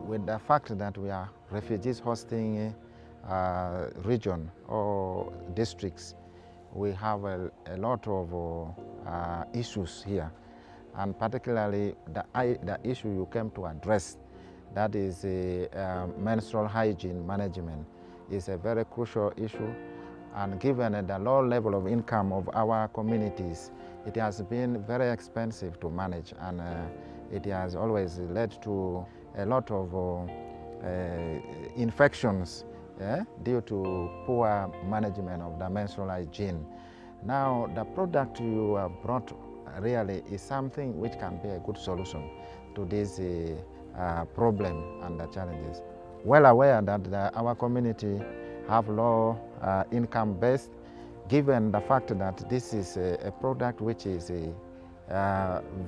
With the fact that we are refugees hosting region or districts, we have a lot of issues here, and particularly the issue you came to address, that is menstrual hygiene management, is a very crucial issue. And given the low level of income of our communities, it has been very expensive to manage, and it has always led to a lot of infections due to poor management of the menstrual hygiene. Now, the product you have brought really is something which can be a good solution to this problem and the challenges. Well aware that our community have low income base, given the fact that this is a product which is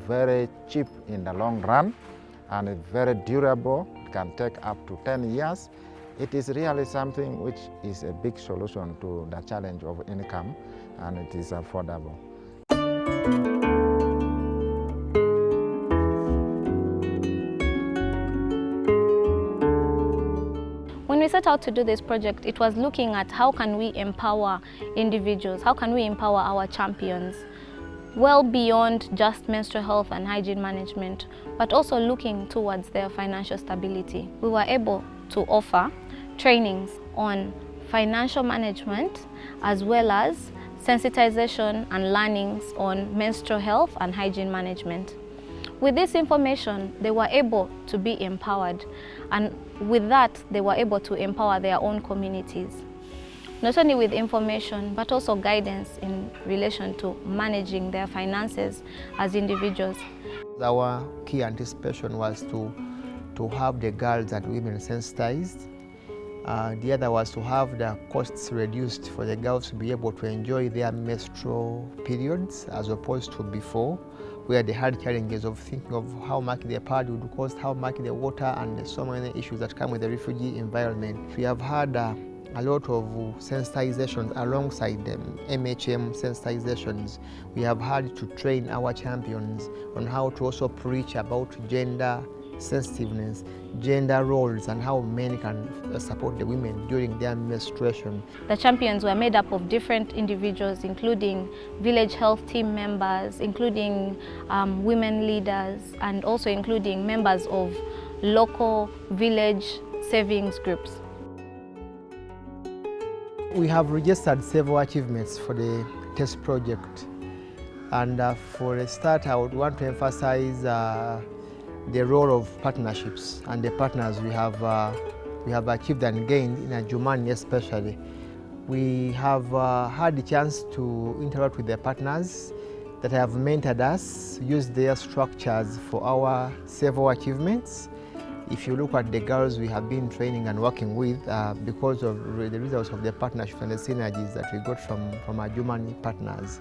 very cheap in the long run and very durable. It can take up to 10 years. It is really something which is a big solution to the challenge of income, and it is affordable. When we set out to do this project, it was looking at how can we empower individuals, how can we empower our champions, well beyond just menstrual health and hygiene management, but also looking towards their financial stability. We were able to offer trainings on financial management as well as sensitization and learnings on menstrual health and hygiene management. With this information, they were able to be empowered, and with that, they were able to empower their own communities. Not only with information, but also guidance in relation to managing their finances as individuals. Our key anticipation was to have the girls and women sensitized. The other was to have the costs reduced for the girls to be able to enjoy their menstrual periods as opposed to before, where they had challenges of thinking of how much their pad would cost, how much the water, and so many issues that come with the refugee environment. We have had a lot of sensitizations alongside them, MHM sensitizations. We have had to train our champions on how to also preach about gender sensitiveness, gender roles, and how men can support the women during their menstruation. The champions were made up of different individuals, including village health team members, including women leaders, and also including members of local village savings groups. We have registered several achievements for the test project, and for a start I would want to emphasize the role of partnerships and the partners we have achieved and gained in Adjumani especially. We have had the chance to interact with the partners that have mentored us, use their structures for our several achievements. If you look at the girls we have been training and working with, because of the results of the partnership and the synergies that we got from Adjumani partners.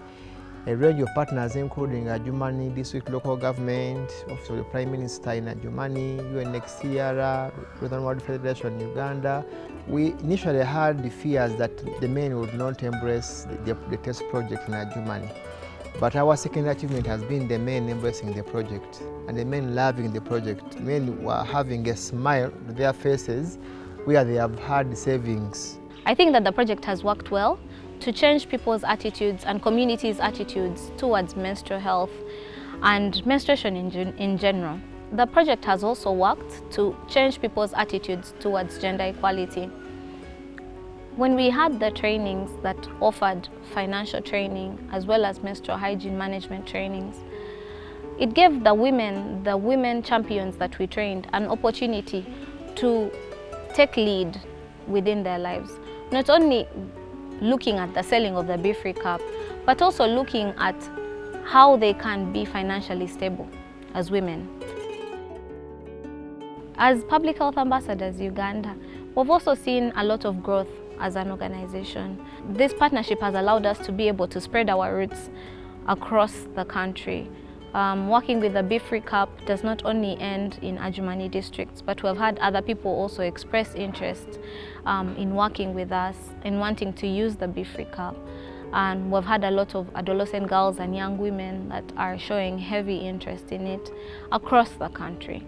A range of partners including Adjumani District Local Government, Office of the Prime Minister in Adjumani, UNHCR, Northern World Federation Uganda. We initially had the fears that the men would not embrace the test project in Adjumani. But our second achievement has been the men embracing the project and the men loving the project. Men were having a smile on their faces where they have had savings. I think that the project has worked well to change people's attitudes and communities' attitudes towards menstrual health and menstruation in general. The project has also worked to change people's attitudes towards gender equality. When we had the trainings that offered financial training as well as menstrual hygiene management trainings, it gave the women champions that we trained an opportunity to take lead within their lives. Not only looking at the selling of the Bfree cup, but also looking at how they can be financially stable as women. As public health ambassadors Uganda, we've also seen a lot of growth as an organization. This partnership has allowed us to be able to spread our roots across the country. Working with the Bfree Cup does not only end in Adjumani districts, but we've had other people also express interest in working with us, in wanting to use the Bfree Cup. and we've had a lot of adolescent girls and young women that are showing heavy interest in it across the country.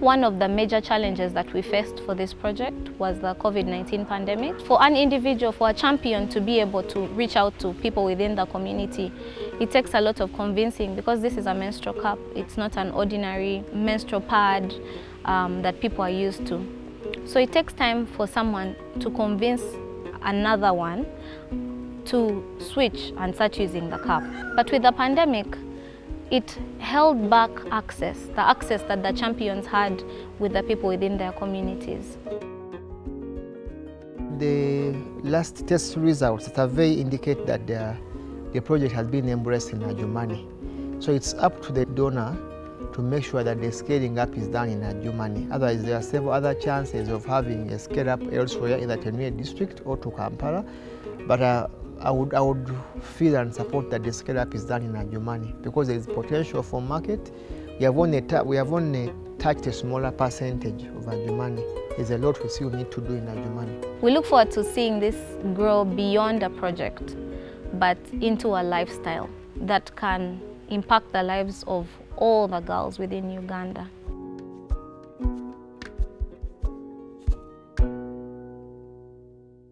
One of the major challenges that we faced for this project was the COVID-19 pandemic. For an individual, for a champion to be able to reach out to people within the community, it takes a lot of convincing, because this is a menstrual cup. It's not an ordinary menstrual pad that people are used to. So it takes time for someone to convince another one to switch and start using the cup. But with the pandemic, it held back access, the access that the champions had with the people within their communities. The last test results, the survey indicate that the project has been embraced in Adjumani. So it's up to the donor to make sure that the scaling up is done in Adjumani. Otherwise, there are several other chances of having a scale up elsewhere in the Tenue district or to Kampala. But I would feel and support that the scale up is done in Adjumani, because there is potential for market. We have only touched a smaller percentage of Adjumani. There's a lot we still need to do in Adjumani. We look forward to seeing this grow beyond a project, but into a lifestyle that can impact the lives of all the girls within Uganda.